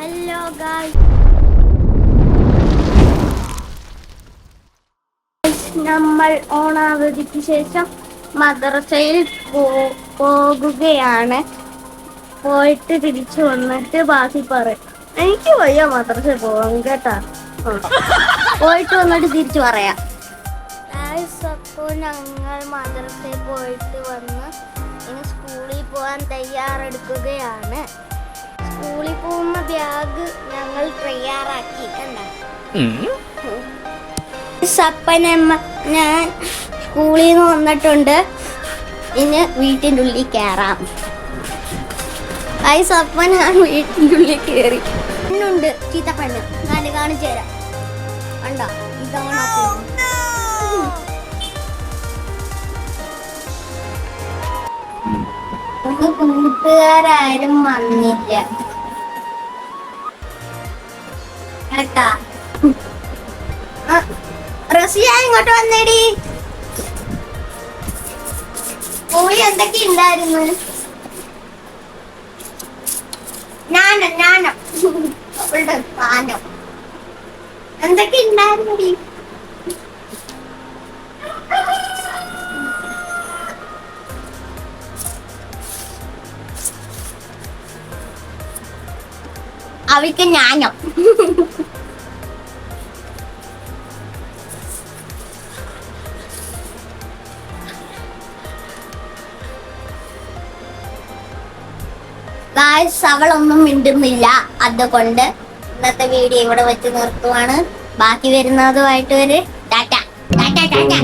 Hello guys, നമ്മൾ ഓണാവധിക്ക് ശേഷം മദ്രസയിൽ പോകുകയാണ്. പോയിട്ട് തിരിച്ചു വന്നിട്ട് ബാക്കി പറയും. എനിക്ക് വയ്യ മദ്രസയിൽ പോകാൻ കേട്ടാ. പോയിട്ട് വന്നിട്ട് തിരിച്ചു പറയാം. അപ്പോൾ ഞങ്ങൾ മദ്രസയിൽ പോയിട്ട് വന്ന് ഇനി സ്കൂളിൽ പോകാൻ തയ്യാറെടുക്കുകയാണ്. സ്കൂളിൽ പോകുന്ന ബാഗ് ഞങ്ങൾ തയ്യാറാക്കി. ഞാൻ സ്കൂളിൽ നിന്ന് വന്നിട്ടുണ്ട്. ഇനി വീട്ടിൻ്റെ ഉള്ളിൽ കയറാം. ഞാൻ വീട്ടിൻ്റെ ഉള്ളിൽ കയറി. പെണ്ണുണ്ട്, ചീത്തപ്പെണ്ണ്. ഞാൻ കാണിച്ചു തരാം. കണ്ടോ, ഇതാണ് കൂട്ടുകാരും വന്നില്ല കേട്ടാ. റസിയ ഇങ്ങോട്ട് വന്നേടി. പോയി എന്തൊക്കെ ഉണ്ടായിരുന്നു? ഞാനം അവളുടെ പാനം എന്തൊക്കെ ഉണ്ടായിരുന്നടി? അവൾക്ക് ഞാനും അവളൊന്നും മിണ്ടുന്നില്ല. അതുകൊണ്ട് ഇന്നത്തെ വീഡിയോ ഇവിടെ വെച്ച് നിർത്തുവാണ്. ബാക്കി വരുന്നതുമായിട്ട് ഒരു ടാറ്റ ടാറ്റ ടാറ്റ.